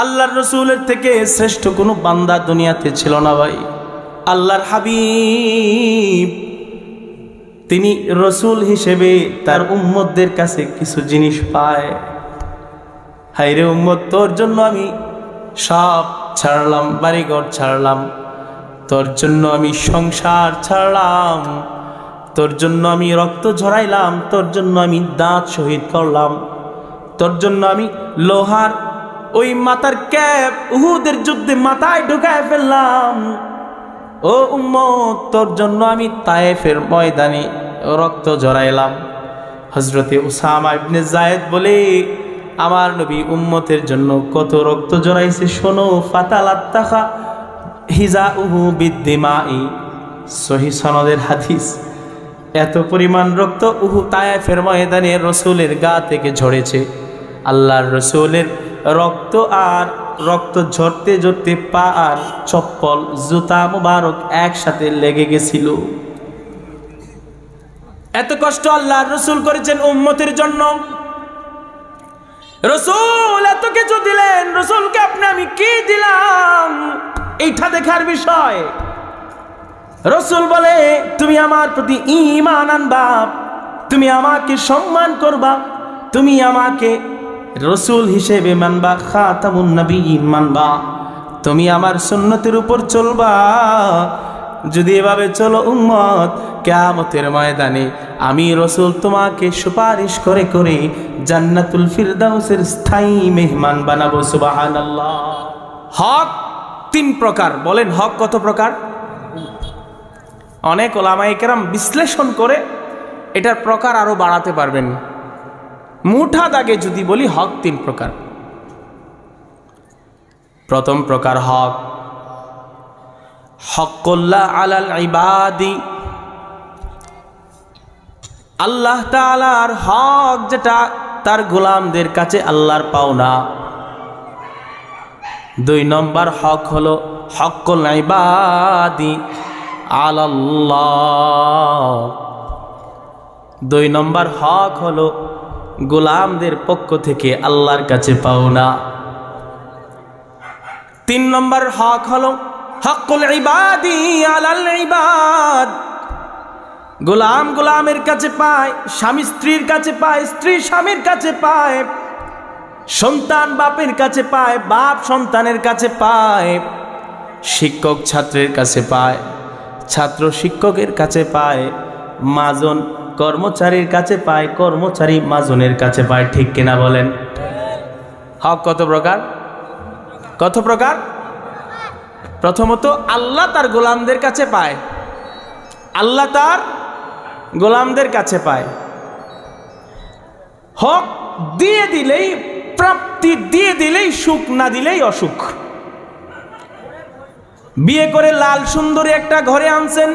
আল্লাহর রসুলের থেকে শ্রেষ্ঠ কোনো বান্দা দুনিয়াতে ছিল না ভাই। আল্লাহর হাবিব তিনি রসুল হিসেবে তার উম্মতদের কাছে কিছু জিনিস পায়। হায়রে উম্মত, তোর জন্য আমি সব ছাড়লাম, বাড়িঘর ছাড়লাম, তোর জন্য আমি সংসার ছাড়লাম, তোর জন্য আমি রক্ত ঝরাইলাম, তোর জন্য আমি দাঁত শহীদ করলাম, তোর জন্য আমি লোহার ওই মাথার ক্যাপ উহুদের যুদ্ধে মাথায় ঢুকায় ফেললাম। ও উম্মত, তোর জন্য আমি তায়েফের ময়দানে রক্ত ঝরাইলাম। হযরতে উসামা ইবনে যায়েদ বলে, আমার নবী উম্মতের জন্য কত রক্ত ঝরাইছে শোনো। ফাতালাত্তাখা হিজাউহু বিদ্দিমাই, সহিহ সনদের হাদিস। এত পরিমাণ রক্ত তায়েফের ময়দানে রসুলের গা থেকে ঝরেছে। আল্লাহর রসুলের রক্ত আর রক্ত ঝরতে ঝরতে পা আর চপ্পল জুতা মুবারক একসাথে লেগে গেছিল। এত কষ্ট আল্লাহর রসুল করেছেন উম্মতের জন্য। রসুল এত কিছু দিলেন, রসুলকে আপনি আমি কি দিলাম এইটা দেখার বিষয়। রসুল বলে, তুমি আমার প্রতি ঈমান আনবা, তুমি আমাকে সম্মান করবা, তুমি আমাকে রসুল হিসেবে মানবা, খাতামুন নবিয়্যিন মানবা, তুমি আমার সুন্নতের উপর চলবা। যদি এভাবে চলো উম্মত, কিয়ামতের ময়দানে আমি রসুল তোমাকে সুপারিশ করে করে জান্নাতুল ফিরদাউসের স্থায়ী মেহমান বানাবো। সুবহানাল্লাহ। হক তিন প্রকার। বলেন হক কত প্রকার? অনেক ওলামায়ে কেরাম বিশ্লেষণ করে এটার প্রকার আরো বাড়াতে পারবেন। মুঠা দাগে যদি বলি, হক তিন প্রকার। প্রথম প্রকার হক হকুল্লাহ আলাল ইবাদি, আল্লাহ তাআলার হক, যেটা তার গোলামদের কাছে আল্লাহর পাওনা। দুই নম্বর হক হলো হকুল ইবাদি আলাল্লাহ। দুই নম্বর হক হলো গোলামদের পক্ষ থেকে আল্লাহর কাছে পাওনা। তিন নম্বর হক হলো হকুল ইবাদি আলাল ইবাদ। গোলাম গোলামের কাছে পায়, স্বামী স্ত্রীর কাছে পায়, স্ত্রী স্বামীর কাছে পায়, সন্তান বাপের কাছে পায়, বাপ সন্তানের কাছে পায়, শিক্ষক ছাত্রের কাছে পায়, ছাত্র শিক্ষকের কাছে পায়, মাজন কর্মচারীর কাছে পায়, কর্মচারী মাজনের কাছে পায়। ঠিক কিনা বলেন? হক কত প্রকার? কত প্রকার? প্রথমত আল্লাহ তার গোলামদের কাছে পায়, আল্লাহ তার গোলামদের কাছে পায়। হক দিয়ে দিলেই প্রাপ্তি, দিয়ে দিলেই সুখ, না দিলেই অসুখ। বিয়ে করে লাল সুন্দরী একটা ঘরে আনছেন,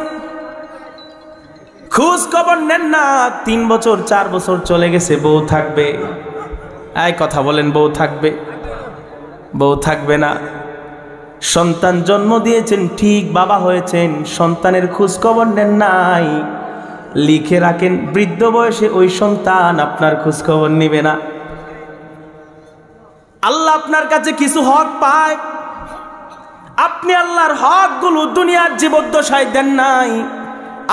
খোঁজ খবর নেন না, 3 বছর 4 বছর চলে গেছে, বউ থাকবে? এই কথা বলেন, বউ থাকবে? বউ থাকবে না। সন্তান জন্ম দিয়েছেন, ঠিক বাবা হয়েছেন, সন্তানের খোঁজ খবর নেন নাই, লিখে রাখেন, বৃদ্ধ বয়সে ওই সন্তান আপনার খোঁজ খবর নিবে না। আল্লাহ আপনার কাছে কিছু হক পায়, আপনি আল্লাহর হকগুলো দুনিয়ার জীবদ্দশায় দেন নাই,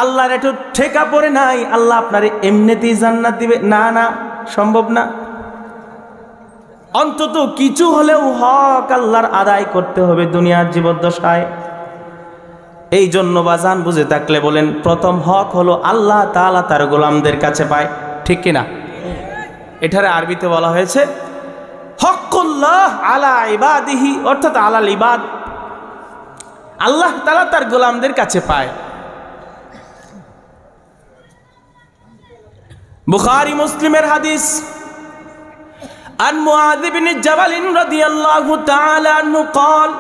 আল্লাহর একটু ঠেকা পড়ে নাই, আল্লাহ আপনার এমনিতেই জান্নাত দিবে? না, না, সম্ভব না। অন্তত কিছু হলেও হক আল্লাহর আদায় করতে হবে দুনিয়ার জীবদ্দশায়। এই জন্য বাজান বুঝে থাকলে বলেন, প্রথম হক হলো আল্লাহ তাআলা তার গোলামদের কাছে পায়। ঠিক কিনা? এটারে আরবিতে বলা হয়েছে হকুল্লাহ আলা ইবাদিহি, অর্থাৎ আলাল ইবাদ। আল্লাহ তাআলা তার গোলামদের কাছে পায়। বুখারী মুসলিমের হাদিস, عن معاذ بن جبل رضي الله تعالى عنه قال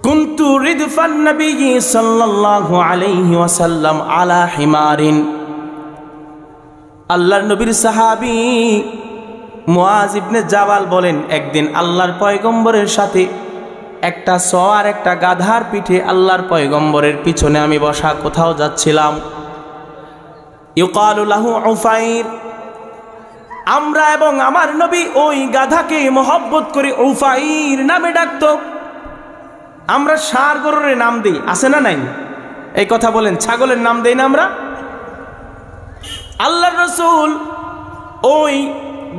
كنت ردف النبي صلى الله عليه وسلم على حمار। আল্লাহর নবীর সাহাবী মুআজ ইবনে জাবাল বলেন, একদিন আল্লাহর পয়গম্বরের সাথে একটা সওয়ার, একটা গাধার পিঠে আল্লাহর পয়গম্বরের পিছনে আমি বসা কোথাও যাচ্ছিলাম। ইউকালু লাহু উফাইর, আমরা এবং আমার নবী ওই গাধাকে মহব্বত করে উফাইর নামে ডাকতো। আমরা ষাঁড় গরুর নাম দিই, আছে না নাই? এই কথা বলেন, ছাগলের নাম দেই না আমরা? আল্লাহর রাসূল ওই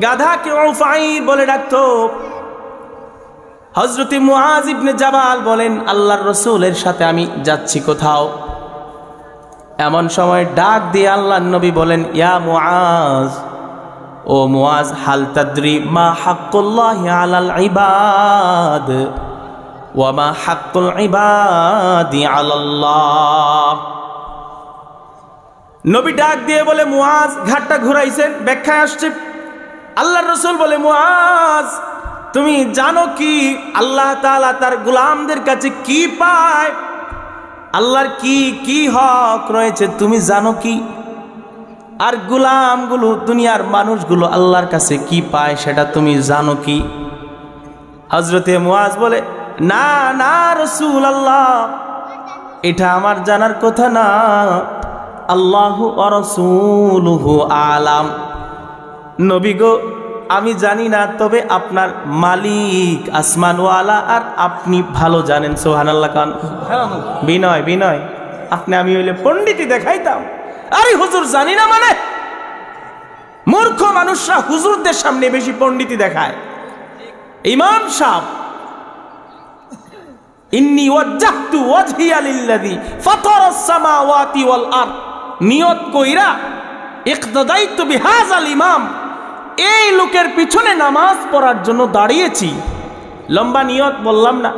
গাধাকে উফাইর বলে ডাকতো। হযরত মুআজ ইবনে জাবাল বলেন, আল্লাহর রাসূলের সাথে আমি যাচ্ছি কোথাও, এমন সময় ডাক দিয়ে আল্লাহর নবী বলেন, ইয়া মুআজ, ও মুআজ, হাল তাদরি মা হাক্কুল্লাহি আলাল ইবাদ ওয়া মা হাক্কুল ইবাদি আলাল্লাহ। নবী ডাক দিয়ে বলে, মুআজ, ঘাটটা ঘুরাইছেন, ব্যাখ্যায় আসছে। আল্লাহর রাসূল বলে, মুআজ, তুমি জানো কি আল্লাহ তাআলা তার গোলামদের কাছে কি পায়? আল্লাহর কি কি হক রয়েছে তুমি জানো কি? আর গোলামগুলো, দুনিয়ার মানুষগুলো আল্লাহর কাছে কি পায় সেটা তুমি জানো কি? হযরতে মুআজ বলে, না না রাসূলুল্লাহ, এটা আমার জানার কথা না, আল্লাহু ওয়া রাসূলুহু আলাম। নবী গো, আমি জানি না, তবে আপনার মালিক আসমানওয়ালা আর আপনি ভালো জানেন। সুবহানাল্লাহ। কান বিনয় বিনয়, আপনি আমি হইলে পণ্ডিতই দেখাইতাম। আরে হুজুর জানি না মানে? মূর্খ মানুষরা হুজুরদের সামনে বেশি পণ্ডিতই দেখায়। ইমাম সাহেব, ইন্নী ওয়াজ্জাহতু ওয়াজহিয়া লিল্লাযী ফাতারাস সামাওয়াতি ওয়াল আরদ, নিয়ত কইরা ইকতাদাইতু বিহাযাল ইমাম, এই লোকের পিছনে নামাজ পড়ার জন্য দাঁড়িয়েছি। লম্বা নিয়ত বললাম না।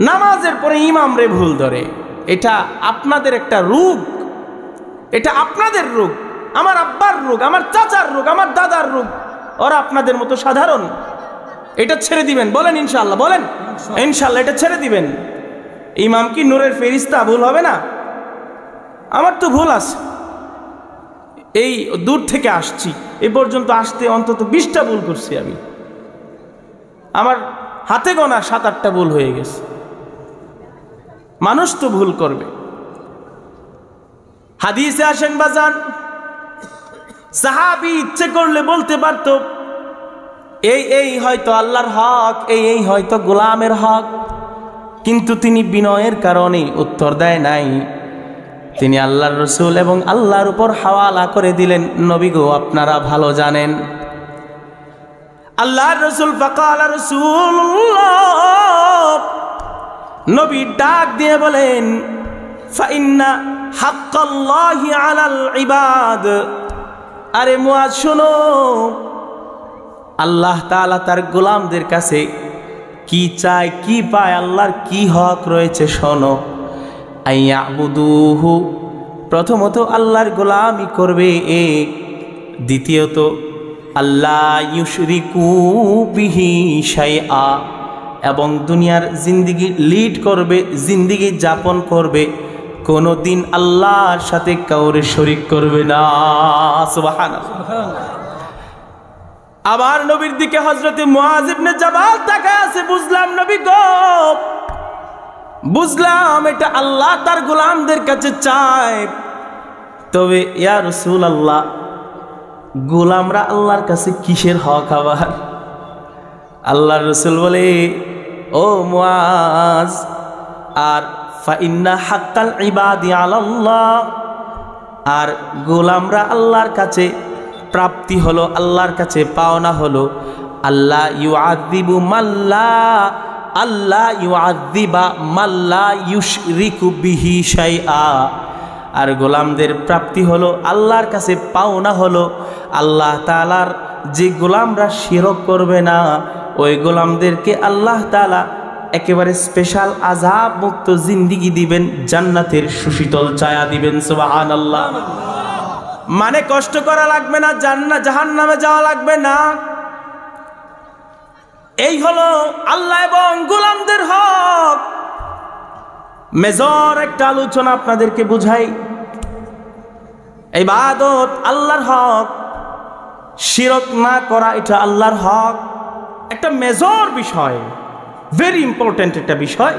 নামাজের পরে ইমাম রে ভুল ধরে, এটা আপনাদের একটা রোগ, এটা আপনাদের রোগ, আমার আব্বার রোগ, আমার চাচার রোগ, আমার দাদার রোগ। ওরা আপনাদের মতো সাধারণ। এটা ছেড়ে দিবেন, বলেন ইনশাআল্লাহ, বলেন ইনশাআল্লাহ, এটা ছেড়ে দিবেন। ইমাম কি নূরের ফেরেশতা? ভুল হবে না? আমার তো ভুল আছে, এই দূর থেকে আসছি, এ পর্যন্ত আসতে অন্তত 20টা ভুল করছি আমি। আমার হাতে গোনা 7-8টা ভুল হয়ে গেছে। মানুষ তো ভুল করবে। হাদিসে আসেন বাজান, সাহাবী ইচ্ছে করলে বলতে পারতো এই হয়তো আল্লাহর হক, এই হয়তো গোলামের হক, কিন্তু তিনি বিনয়ের কারণে উত্তর দেয় নাই। তিনি আল্লাহর রাসূল এবং আল্লাহর উপর হাওয়ালা করে দিলেন, নবী গো, আপনারা ভালো জানেন। আল্লাহর রাসূল ফাকালা রাসূলুল্লাহ, নবী ডাক দিয়ে বলেন, ফাইন্না হাক্কাল্লাহি আলাল ইবাদ, আরে মুআজ শোনো, আল্লাহ তাআলা তার গোলামদের কাছে কি চায়, কি পায়, আল্লাহর কি হক রয়েছে শোনো। আইয়াবুদুহু, প্রথমত আল্লাহর গোলামি করবে এক, দ্বিতীয়ত আল্লাহ ইউশরিকু বিহি শাইআ, এবং দুনিয়ার জিন্দেগি লিড করবে, জিন্দেগি যাপন করবে, কোনো দিন আল্লাহর সাথে কাউরে শরীক করবে না। সুবহানাল্লাহ। আবার নবীর দিকে হযরতে মুআজ ইবনে জাবাল তাকায় আছে। বুঝলাম নবী গো, বুঝলাম এটা আল্লাহ তার গোলামদের কাছে চায়, তবে ইয়া রাসূলুল্লাহ, গোলামরা আল্লাহর কাছে কিসের হক আবার? আল্লাহর রাসূল বলে, ও মুআজ, আর ফাইন্না হাক্কাল ইবাদি আলাল্লাহ, আর গোলামরা আল্লাহর কাছে প্রাপ্তি হলো, আল্লাহর কাছে পাওনা হলো, আল্লাহ ইউআযিবু মাল্লা, আল্লাহ ইউআযিবা মাল্লা ইউশরিকু বিহি শাইআ, আর গোলামদের প্রাপ্তি হলো, আল্লাহর কাছে পাওনা হলো, আল্লাহ তাআলার যে গোলামরা শিরক করবে না, ওই গোলামদেরকে আল্লাহ তাআলা একেবারে স্পেশাল আযাব মুক্ত জিন্দেগি দিবেন, জান্নাতের সুশীতল ছায়া দিবেন। সুবহানাল্লাহ। মানে কষ্ট করা লাগবে না, জাহান্নামে যাওয়া লাগবে না। এই হলো আল্লাহ এবং গোলামদের হক। মেজর একটা আলোচনা আপনাদেরকে বুঝাই। ইবাদত আল্লাহর হক, শিরক না করা এটা আল্লাহর হক। একটা মেজর বিষয়, ভেরি ইম্পর্টেন্ট একটা বিষয়,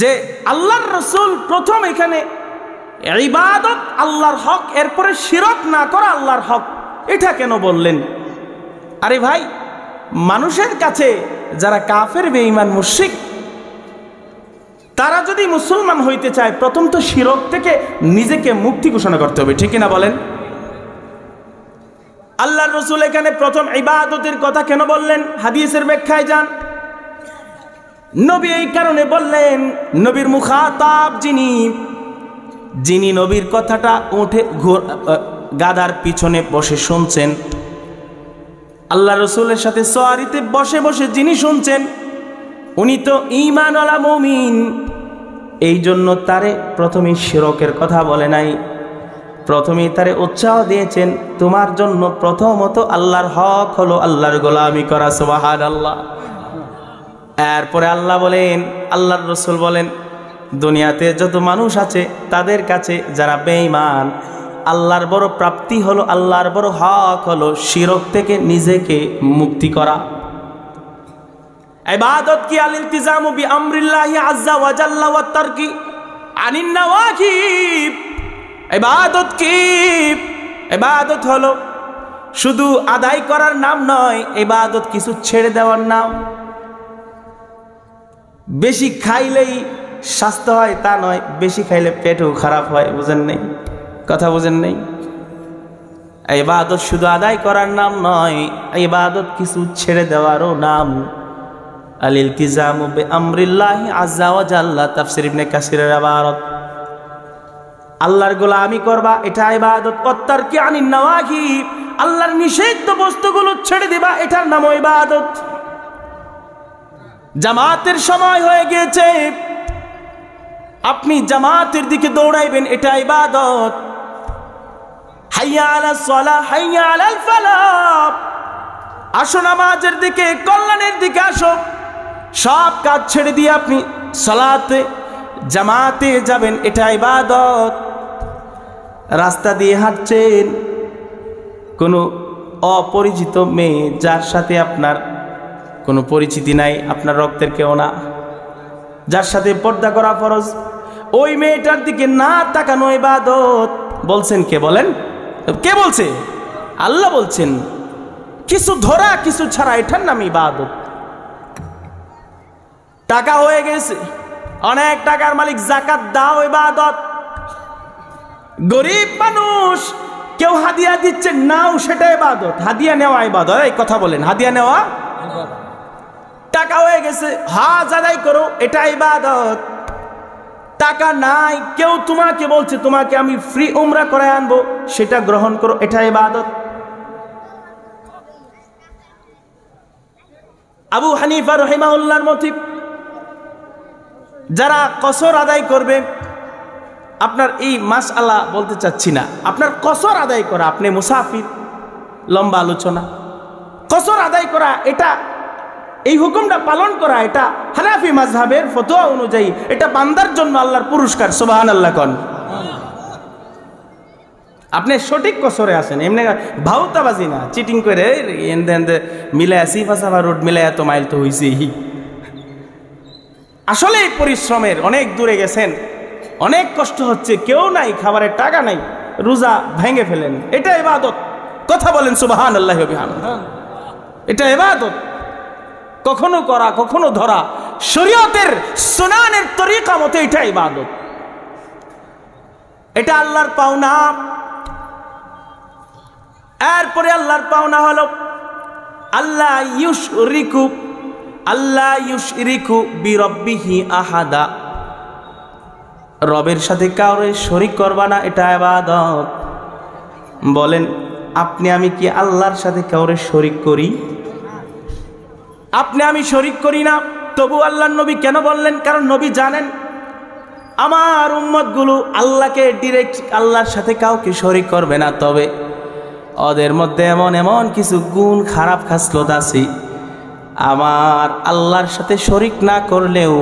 যে আল্লাহর রাসূল প্রথম এখানে ইবাদত আল্লাহর হক, এরপরে শিরক না করা আল্লাহর হক, এটা কেন বললেন? আরে ভাই, মানুষের কাছে যারা কাফের, বেঈমান, মুশরিক, তারা যদি মুসলমান হইতে চায় প্রথম তো শিরক থেকে নিজেকে মুক্তি ঘোষণা করতে হবে, ঠিক কিনা বলেন? আল্লাহর রাসূল এখানে প্রথম ইবাদতের কথা কেন বললেন? হাদিসের ব্যাখ্যায় যান। নবী এই কারণে বললেন, নবীর মুখাতাব যিনি নবীর কথাটা উঠে গাদার পিছনে বসে শুনছেন, আল্লাহ রসুলের সাথে সোয়ারিতে বসে বসে যিনি শুনছেন, উনি তো ঈমানওয়ালা মুমিন। এই জন্য তারে প্রথমে শিরকের কথা বলে নাই, প্রথমেই তারে উৎসাহ দিয়েছেন, তোমার জন্য প্রথমত আল্লাহর হক হলো আল্লাহর গোলামি করা। সুবহানাল্লাহ। এরপরে আল্লাহ বলেন, আল্লাহর রসুল বলেন, দুনিয়াতে যত মানুষ আছে তাদের কাছে যারা বেঈমান, আল্লাহর বড় প্রাপ্তি হলো, আল্লাহর বড় হক হলো শিরক থেকে নিজেকে মুক্তি করা। ইবাদত কি আল ইলতিজামু বি আমরিল্লাহি আযজা ওয়া জাল্লা ওয়া তারকি আনিন নওয়াকিব। ইবাদত কি? ইবাদত হলো শুধু আদায় করার নাম নয়, ইবাদত কিছু ছেড়ে দেওয়ার নাম। বেশি খাইলেই স্বাস্থ্য হয় তা নয়, বেশি খাইলে পেটও খারাপ হয়। বুঝেন নেই? কথা বুঝেন নেই? ইবাদত শুধু আদায় করার নাম নয়, ইবাদত কিছু ছেড়ে দেওয়ারও নাম। আল ইলতিজামু বি আমরিল্লাহি আযজা ওয়া জাল্লা, তাফসীর ইবনে কাসিরের ইবারত। আল্লাহর গোলামি করবা, এটা ইবাদত। ওয়াত্তারকি আনিন নওয়াহি, আল্লাহর নিষিদ্ধ বস্তুগুলো ছেড়ে দিবা, এটার নাম ইবাদত। জামাতের সময় হয়ে গিয়েছে, আপনি জামাতের দিকে দৌড়াইবেন, এটা ইবাদত। হাইয়া আলাস সালাহ, হাইয়া আলাল ফালাহ, আসো নামাজের দিকে, কল্যাণের দিকে আসো। সব কাজ ছেড়ে দিয়ে আপনি সালাতে জামাতে যাবেন, এটা ইবাদত। রাস্তা দিয়ে হাঁটছেন, কোনো অপরিচিত মেয়ে যার সাথে আপনার কোনো পরিচিতি নাই, আপনার রক্তের কেউ না, যার সাথে পর্দা করা ফরজ, ওই মেয়েটার দিকে না তাকানো ইবাদত। বলছেন কে? বলেন কে বলছে? আল্লাহ বলছেন। কিছু ধরা কিছু ছাড়া, এটার নাম ইবাদত। টাকা হয়ে গেছে, অনেক টাকার মালিক, যাকাত দাও, ইবাদত। গরিব মানুষ কেউ হাদিয়া দিচ্ছে, নাও, সেটা ইবাদত। হাদিয়া নেওয়া ইবাদত। এই কথা বলেন, হাদিয়া নেওয়া। টাকা হয়ে গেছে, হজ আদায় করো, এটা ইবাদত। টাকা নাই, কেউ তোমাকে বলছে তোমাকে আমি ফ্রি উমরা করে আনবো, সেটা গ্রহণ করো, এটা ইবাদত। আবু হানিফা রাহিমাহুল্লাহর মতে যারা কসর আদায় করবে, আপনার এই মাসআলা বলতে চাচ্ছি না, আপনার কসর আদায় করা, আপনি মুসাফির, লম্বা আলোচনা। কসর আদায় করা, এটা এই হুকুমটা পালন করা, এটা হানাফি মাযহাবের ফতোয়া অনুযায়ী এটা বান্দার জন্য আল্লাহর পুরস্কার। সুবহানাল্লাহ কোন। আপনি সঠিক কসরে আছেন, এমনি ভাউতাবাজি না, চিটিং করে মিলায়া সিফাসাফা রোড মিলায়া তো মাইল তো হইছেই। আসলে পরিশ্রমের অনেক দূরে গেছেন, অনেক কষ্ট হচ্ছে, কেউ নাই, খাবারের টাকা নাই, রোজা ভেঙে ফেলেন, এটা ইবাদত। কথা বলেন সুবহানাল্লাহি ওয়া বিহামদিহি। এটা ইবাদত। কখনো করা, কখনো ধরা, শরীয়তের সুনানের তরিকা মতে এটা ইবাদত। এটা আল্লাহর পাওনা। এরপরে আল্লাহর পাওনা হলো আল্লাহ ইউশরিকু বিরব্বিহি আহাদা, রবের সাথে কাউরে শরীক করবা না, এটা ইবাদত। বলেন, আপনি আমি কি আল্লাহর সাথে কাউরে শরীক করি? আপনি আমি শরীক করি না। তবু আল্লাহর নবী কেন বললেন? কারণ নবী জানেন আমার উম্মতগুলো আল্লাহকে ডিরেক্ট আল্লাহর সাথে কাউকে শরীক করবে না, তবে ওদের মধ্যে এমন এমন কিছু গুণ, খারাপ খাসলত আছে, আমার আল্লাহর সাথে শরীক না করলেও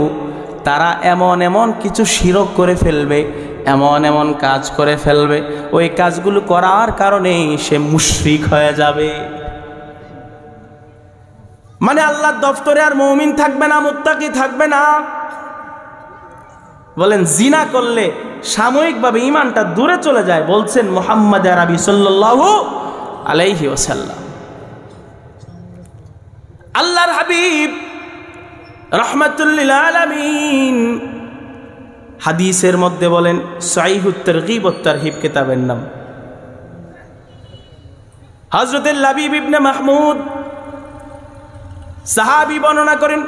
তারা এমন এমন কিছু শিরক করে ফেলবে, এমন এমন কাজ করে ফেলবে, ওই কাজগুলো করার কারণে সে মুশরিক হয়ে যাবে। মানে আল্লাহর দফতরে আর মুমিন থাকবে না, মুত্তাকি থাকবে না। বলেন, জিনা করলে সাময়িকভাবে ঈমানটা দূরে চলে যায়। বলছেন মুহাম্মদ আরবি সাল্লাল্লাহু আলাইহি ওয়াসাল্লাম। আল্লাহর হাবিব রাহমাতুল লিল আলামিন হাদিসের মধ্যে বলেন, সহিহুত তারগীব ওয়াত তারহিব কিতাবের নাম, হযরত লাবিব ইবনে মাহমুদ সাহাবী বর্ণনা করেন,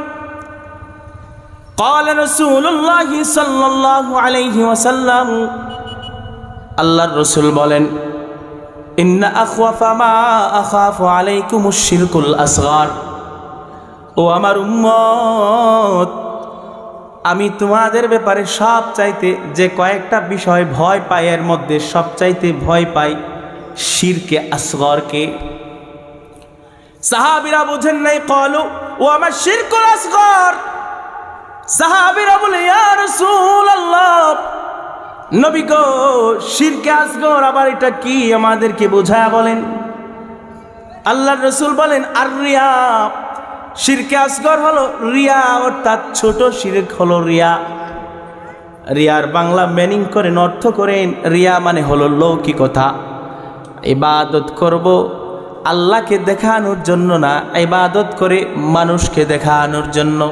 قال رسول الله صلى الله عليه وسلم, আল্লাহর রাসূল বলেন, ইন্না আখওয়াফা মা আখাফু আলাইকুমুশ শিরকুল আসগার, ও আমার উম্মত, আমি তোমাদের ব্যাপারে সবচাইতে যে কয়েকটা বিষয় ভয় পাই, এর মধ্যে সবচাইতে ভয় পাই শিরকে আসগরকে। সাহাবীরা বুঝেন নাই, ক্বালু ও আমার শিরকুল আসগর। সাহাবীরা বলে, ইয়া রাসূলুল্লাহ, নবী গো, শিরকে আসগর আবার এটা কি, আমাদেরকে বোঝায়া বলেন। আল্লাহর রাসূল বলেন, আর রিয়া, শিরকে আসগর হলো রিয়া, অর্থাৎ ছোট শিরক হলো রিয়া। রিয়ার বাংলা মিনিং করেন, অর্থ করেন, রিয়া মানে হলো লৌকিকতা। ইবাদত করব আল্লাহকে দেখানোর জন্য না, ইবাদত করে মানুষকে দেখানোর জন্য।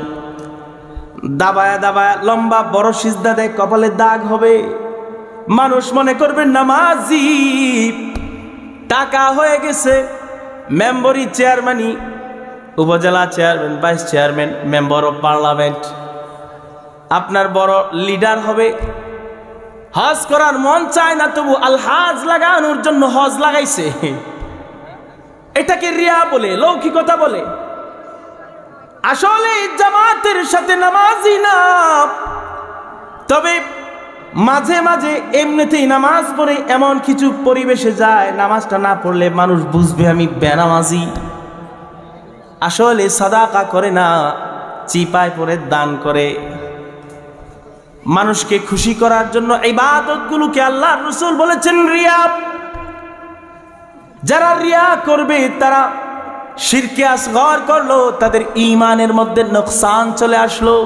দাবায়া দাবায়া লম্বা বড় সিজদা দেয়, কপালে দাগ হবে, মানুষ মনে করবে নামাজি। টাকা হয়ে গেছে, মেম্বরি চেয়ারম্যানই, উপজেলা chairman, vice chairman, member of parliament, আপনার বড় লিডার হবে। হজ করার মন চায় না, তবু আলহাজ লাগানোর জন্য হজ লাগাইছে। এটাকে রিয়া বলে, লৌকিকতা বলে। আসলে জামাতের সাথে নামাজি না, তবে মাঝে মাঝে এমনিতেই নামাজ পড়ে এমন কিছু পরিবেশে যায়, নামাজটা না পড়লে মানুষ বুঝবে আমি বেনামাজি। আসলে সাদাকা করে না, চিপায় পড়ে দান করে। মানুষকে খুশি করার জন্য ইবাদতগুলোকে আল্লাহর রাসূল বলেছেন রিয়া। যারা রিয়া করবে তারা শিরকে আসগর করলো, তাদের ঈমানের মধ্যে নুকসান চলে আসলো।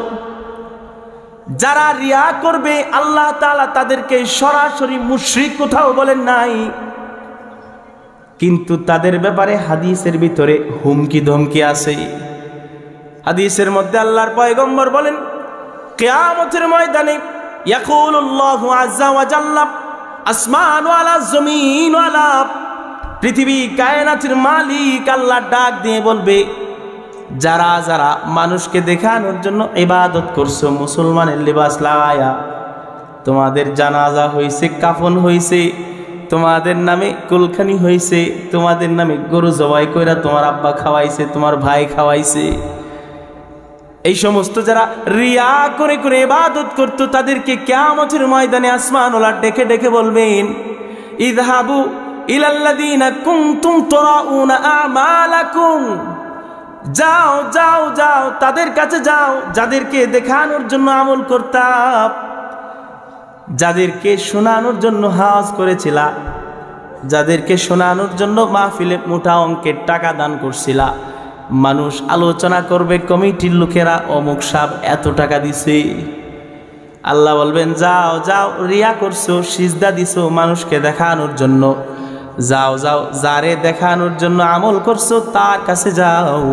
যারা রিয়া করবে আল্লাহ তাআলা তাদেরকে সরাসরি মুশরিক কোথাও বলেন নাই, কিন্তু তাদের ব্যাপারে হাদিসের ভিতরে হুমকি ধমকি আছে। হাদিসের মধ্যে আল্লাহর পয়গম্বর বলেন, কিয়ামতের ময়দানে ইয়াকুলুল্লাহু আযজা ওয়া জাল্লা, আসমান ওয়ালা জমিন ওয়ালা, পৃথিবী কায়নাতের মালিক আল্লাহ ডাক দিয়ে বলবে, যারা যারা মানুষকে দেখানোর জন্য ইবাদত করছো, মুসলমানের লিবাস লাগায়া, তোমাদের জানাজা হয়েছে, কাফন হয়েছে, তোমাদের নামে কুলখানি হয়েছে, তোমাদের নামে গরু জবাই কইরা তোমার আব্বা খাওয়াইছে, তোমার ভাই খাওয়াইছে, এই সমস্ত যারা রিয়া করে করে ইবাদত করতো, তাদেরকে কিয়ামতের ময়দানে আসমানওয়ালা ডেকে ডেকে বলবেন, ইযহাবু ইলাল্লাযীনা কুনতুম তুরাউনা আমালাকুম, যাও যাও যাও, তাদের কাছে যাও যাদেরকে দেখানোর জন্য আমল করতাম, যাদেরকে শোনানোর জন্য হজ করেছিলা, যাদেরকে শোনানোর জন্য মাহফিলে মোটা অঙ্কের টাকা দান করছিলা। মানুষ আলোচনা করবে, কমিটির লোকেরা অমুক সাহেব এত টাকা দিছে। আল্লাহ বলবেন, যাও যাও, রিয়া করছো, সিজদা দিছো মানুষকে দেখানোর জন্য, যাও যাও, যারে দেখানোর জন্য আমল করছো তার কাছে যাও।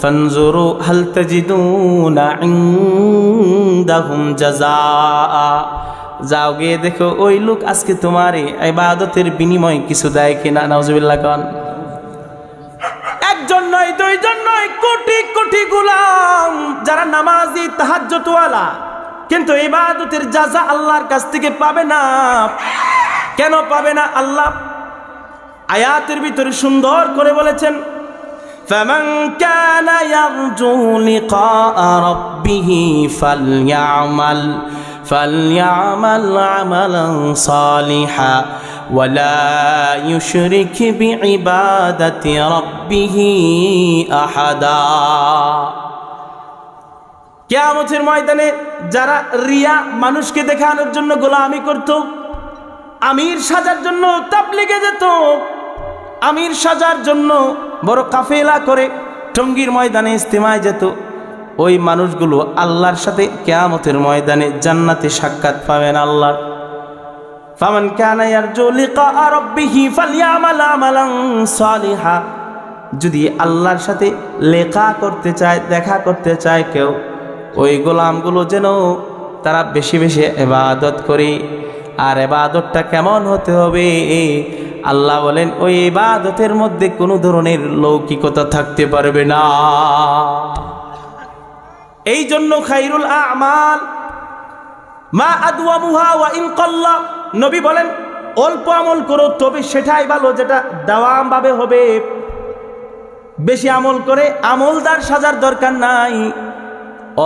ফানজুরু হাল তাজিদুনা ইনদাহুম জাযাআ, যাও গিয়ে দেখো ওই লোক আজকে তোমার ইবাদতের বিনিময় কিছু দেয় কিনা। নাউজুবিল্লাহ খান। একজন নয়, দুইজন নয়, কোটি কোটি গোলাম যারা নামাজি তাহাজ্জুদওয়ালা, কিন্তু ইবাদতের জাযা আল্লাহর কাছ থেকে পাবে না। কেন পাবে না? আল্লাহ আয়াতের ভিতরে সুন্দর করে বলেছেন, ফামান কানা ইয়ারজু লিকাআ রাব্বিহি ফালইআমাল আমালান সালিহা ওয়ালা ইউশরিক বিইবাদাতি রাব্বিহি আহাদা। কিয়ামতের ময়দানে যারা রিয়া, মানুষকে দেখানোর জন্য গোলামি করত, আমির সাজার জন্য তাবলীগে যেত, আমির সাজার জন্য বড় কাফেলা করে টঙ্গীর ময়দানে ইজতিমায় যেত, ওই মানুষগুলো আল্লাহর সাথে কিয়ামতের ময়দানে জান্নাতে সাক্ষাৎ পাবেন। আল্লাহ ফামান কানা ইয়ারজু লিকা রাব্বিহি ফালইআমাল আমালান সালিহা, যদি আল্লাহর সাথে লেখা করতে চায়, দেখা করতে চায় কেউ, ওই গোলামগুলো যেন তারা বেশি বেশি ইবাদত করে। আর ইবাদতটা কেমন হতে হবে? আল্লাহ বলেন ওই ইবাদতের মধ্যে কোনো ধরনের লৌকিকতা থাকতে পারবে না। এই জন্য খায়রুল আ'মাল মা আদওয়ামুহা ওয়া ইন কাল্লা, নবী বলেন অল্প আমল করো তবে সেটাই ভালো যেটা দাওয়াম ভাবে হবে। বেশি আমল করে আমলদার সাজার দরকার নাই,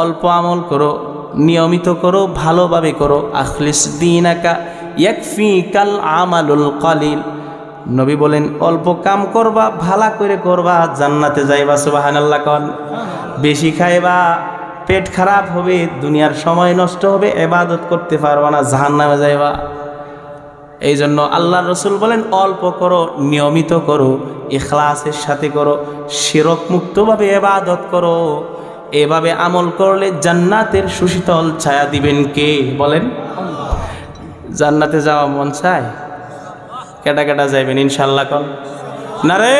অল্প আমল করো, নিয়মিত করো, ভালোভাবে করো। আখলিস দীনাকা ইয়াকফিকাল আমালুল কলিল, নবী বলেন অল্প কাম করবা, ভালো করে করবা, জান্নাতে যাইবা। সুবহানাল্লাহ কোন। বেশি খাইবা, পেট খারাপ হবে, দুনিয়ার সময় নষ্ট হবে, ইবাদত করতে পারবা না, জাহান্নামে যাইবা। এই জন্য আল্লাহর রাসূল বলেন অল্প করো, নিয়মিত করো, ইখলাসের সাথে করো, শিরক মুক্তভাবে ইবাদত করো। এভাবে আমল করলে জান্নাতের সুশীতল ছায়া দিবেন কে? বলেন। জান্নাতে যাওয়া মন চায়? কেডা কেডা যাইবেন ইনশাআল্লাহ কোন? নারে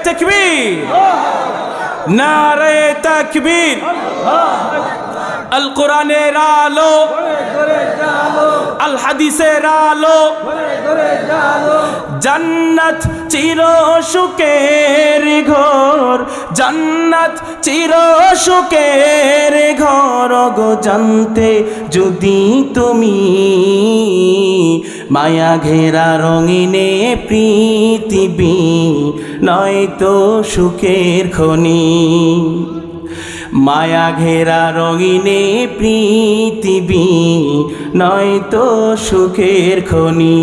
তাকবীর, নারে তাকবীর। আল কোরআনের আলো, আল হাদিসের আলো, জান্নাত চির সুখের ঘর, জান্নাত চির সুখের ঘর গো জানতে যদি তুমি, মায়া ঘেরা রঙিনে পৃথিবী নয়তো সুখের খনি, মায়া ঘেরা রঙিনে পৃথিবী নয়তো সুখের খনি।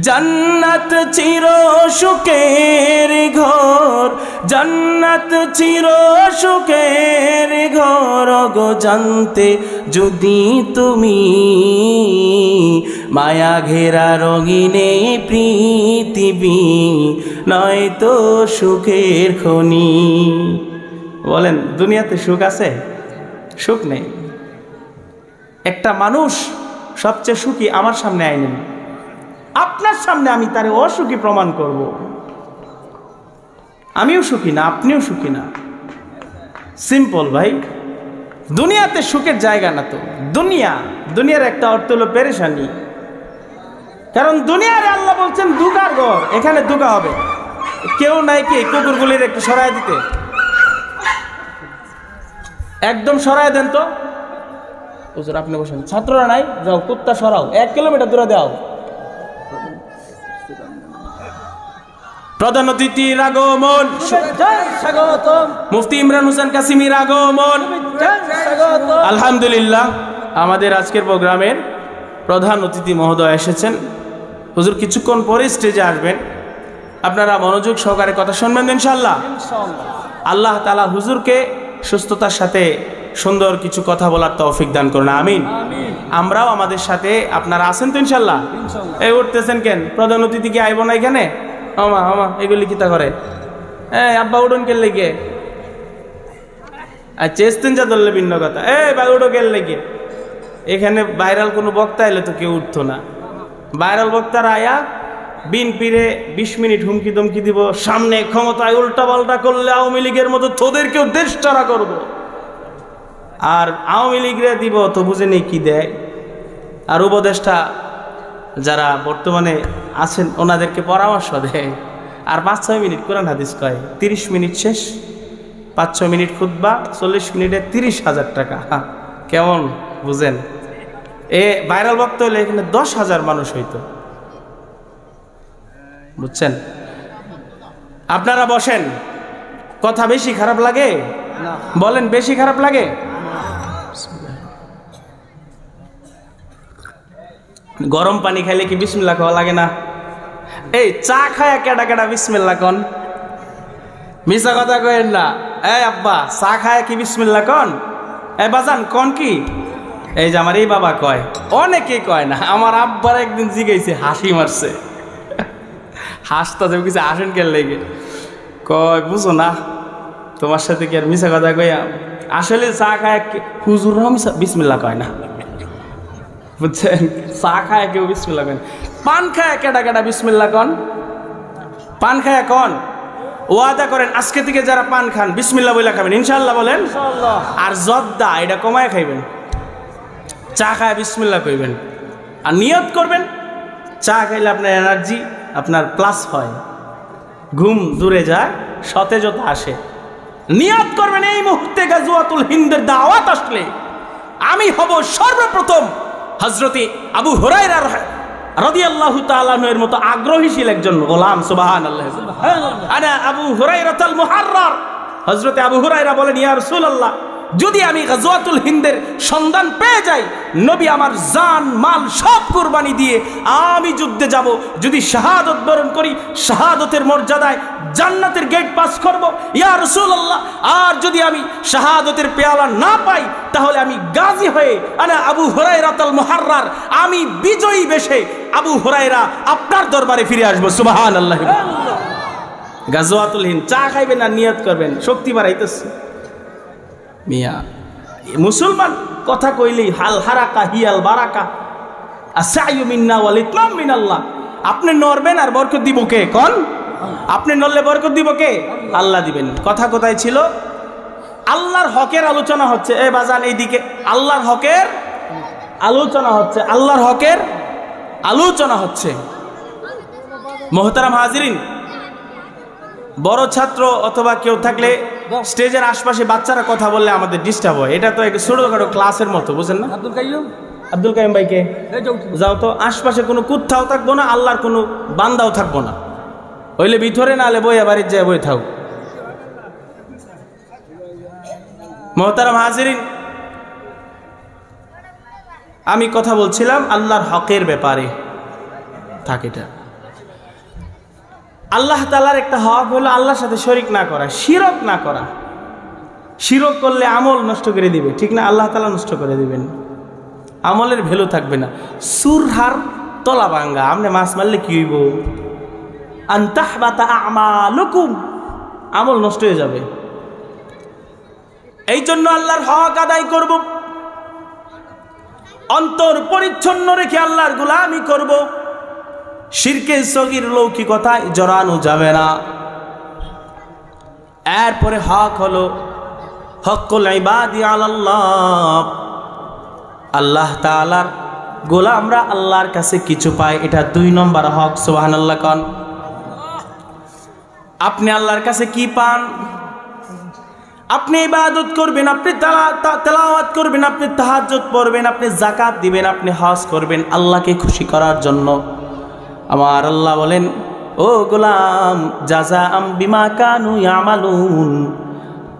জান্নাত চির সুখের ঘর, জান্নাত চির সুখের ঘর গো জানতে যদি তুমি, মায়া ঘেরা রঙিনে পৃথিবী নয়তো সুখের খনি। বলেন দুনিয়াতে সুখ আছে? সুখ নেই। একটা মানুষ সবচেয়ে সুখী আমার সামনে আইনেন, আপনার সামনে আমি তারে অসুখী প্রমাণ করব। আমিও সুখী না, আপনিও সুখী না। সিম্পল ভাই। দুনিয়াতে সুখের জায়গা না তো। দুনিয়ার একটা অর্থ হলো পেরেশানি। কারণ দুনিয়ারে আল্লাহ বলছেন দুঃখার ঘর, এখানে দুঃখা হবে। কেউ নাই কি কুকুরগুলির একটু সরায় দিতে? একদম সরায় দেন তো। হুজুর আপনি বসেন, ছাত্ররা নাই, যাও কুত্তা সরাও, 1 কিলোমিটার দূরে দাও। প্রধান অতিথির আগমন, মুফতি ইমরান হোসেন কাসিমির আগমন। আলহামদুলিল্লাহ, আমাদের আজকের প্রোগ্রামের প্রধান অতিথি মহোদয় এসেছেন। হুজুর কিছুক্ষণ পরে স্টেজে আসবেন, আপনারা মনোযোগ সহকারে কথা শুনবেন ইনশাআল্লাহ। আল্লাহ তাআলা হুজুরকে সুস্থতার সাথে সুন্দর কিছু কথা বলার তৌফিক দান করুন, আমিন। আমরাও আমাদের সাথে, আপনারা আছেন তো ইনশাআল্লাহ? এই উঠতেছেন কেন? প্রধান অতিথি কি আইব না এখানে? আমা এগুলি কিতা করে? আব্বা উঠুন কে লেগে? চেষ্টেন যা ধরলে ভিন্ন কথা। ভাই উঠো কে লেগে? এখানে ভাইরাল কোনো বক্তা এলে তো কেউ উঠতো না। ভাইরাল বক্তারা আয়া বিন পিরে 20 মিনিট হুমকি দমকি দিব, সামনে ক্ষমতায় উল্টা পাল্টা করলে আওয়ামী লীগের মতো তোদেরকেও দেশ ছাড়া করব। আর আওয়ামী লীগরে দিব তো বুঝে নেই কি দেয়। আর উপদেষ্টা যারা বর্তমানে আছেন ওনাদেরকে পরামর্শ দেয়। আর 5-6 মিনিট কোরআন হাদিস কয়, 30 মিনিট শেষ, 5-6 মিনিট খুতবা, 40 মিনিটে 30,000 টাকা। কেমন বুঝেন? ভাইরাল বক্তা হলে এখানে 10,000 মানুষ হইতো, বুঝছেন? আপনারা বসেন। কথা বেশি খারাপ লাগে? বলেন বেশি খারাপ লাগে? গরম পানি খাইলে কি বিসমিল্লাহ খাওয়া লাগে না? এই চা খায়া কেডা কেডা বিসমিল্লাহ কন? মিশা কথা কয়েন না। আব্বা চা খায়া কি বিসমিল্লাহ কন? বাজান কন কি? এই যে আমার এই বাবা কয়, অনেকে কয় না। আমার আব্বার একদিন জিগাইছে, হাসি মারছে, হাসতা যাবে কিছু আসেন কে লেগে কয়, বুঝো না তোমার সাথে কি আর মিশা কথা কইয়া? আসলে চা খায় হুজুররাও বিসমিল্লাহ কয় না, বুঝছেন? চা খায় কেউ বিসমিল্লাহ করেন, পান খায় কেডা কেডা বিসমিল্লাহ কন, পান খায় কন, ওয়াদা করেন আজকে থেকে যারা পান খান বিসমিল্লাহ বইলা খাবেন, ইনশাআল্লাহ বলেন। আর জর্দা এটা কমায় খাইবেন, চা খায় বিসমিল্লাহ কইবেন, আর নিয়ত করবেন চা খাইলে আপনার এনার্জি আপনার প্লাস হয়, ঘুম দূরে যায়, সতেজতা আসে। নিয়ত করবেন এই মুহূর্তে গাজওয়াতুল হিন্দের দাওয়াত আসলে আমি হব সর্বপ্রথম হযরতে আবু হুরায়রা রাদিয়াল্লাহু তাআলা আনহুর মতো আগ্রহীশীল একজন গোলাম। সুবহানাল্লাহ। আনা আবু হুরায়রাতুল মুহাররার। হযরতে আবু হুরায়রা বলেন, ইয়া রাসূলুল্লাহ, যদি আমি গাজওয়াতুল হিন্দের সন্ধান পেয়ে যাই, নবী আমার জান মাল সব কুরবানি দিয়ে আমি যুদ্ধে যাব, যদি শাহাদত বরণ করি শাহাদতের মর্যাদায় জান্নাতের গেট পাস করব, ইয়া রাসূলুল্লাহ। আর যদি আমি শাহাদতের পেয়ালা না পাই তাহলে আমি গাজী হয়ে আনা আবু হুরায়রাতুল মুহাররার, আমি বিজয়ী বেশে আবু হুরায়রা আপনার দরবারে ফিরে আসবো। সুবহানাল্লাহ। গাজওয়াতুল হিন্দ চা খাইবেন আর নিয়ত করবেন, শক্তি বাড়াইতেছে। মিয়া মুসলমান কথা কইলেই হাল হারাকা হিয়াল বারাকা আসায়ু মিন্না ওয়াল ইতমাম মিনাল্লাহ। আপনি নড়বেন আর বরকত দিব কে? কোন? আপনি নড়লে বরকত দিব কে? আল্লাহ দিবেন। কথা কোথায় ছিল? আল্লাহর হকের আলোচনা হচ্ছে। এ বাজান এইদিকে, আল্লাহর হকের আলোচনা হচ্ছে, আল্লাহর হকের আলোচনা হচ্ছে। মোহতারাম হাজিরিন, বড় ছাত্র অথবা কেউ থাকলে স্টেজের আশপাশে বাচ্চারা কথা বললে আমাদের ডিস্টার্ব হয়। এটা তো একটা ছোটখাটো ক্লাসের মতো, বুঝেন না? আব্দুল কাইম ভাইকে যাও তো, আশপাশে কোনো কুত্তাও থাকবো না, আল্লাহর কোনো বান্দাও থাকবো না, হইলে ভিতরে না হলে বইয়া বাড়ির যায় বই থাক। মোহতারাম হাজিরিন, আমি কথা বলছিলাম আল্লাহর হকের ব্যাপারে। থাক, এটা আল্লাহ তাআলার একটা হক হলো আল্লাহর সাথে শরীক না করা, শিরক না করা। শিরক করলে আমল নষ্ট করে দিবে, ঠিক না? আল্লাহ তাআলা নষ্ট করে দিবেন, আমলের ভ্যালু থাকবে না। সুরহার তলা ভাঙ্গা, আপনি মাছ মারলে কি হইব? আনতাহবাতা আমালুকুম, আমল নষ্ট হয়ে যাবে। এই জন্য আল্লাহর হক আদায় করব, অন্তর পরিচ্ছন্ন রেখে আল্লাহর গোলামি করব। শিরকে সগীর লৌকিকতায় জড়ানো যাবে না। এরপরে হক হলো হকুল ইবাদি আলাল্লাহ। আল্লাহ তাআলার গোলামরা আল্লাহর কাছে কিছু পায়, এটা 2 নম্বর হক। সুবহানাল্লাহ কোন? আপনি আল্লাহর কাছে কি পান? আপনি ইবাদত করবেন, আপনি তেলাওয়াত করবেন, আপনি তাহাজ্জুদ পড়বেন, আপনি যাকাত দিবেন, আপনি হজ করবেন আল্লাহকে খুশি করার জন্য। আমার আল্লাহ বলেন, ও গোলাম, জাযাআম বিমা কানু ইয়ামালুন,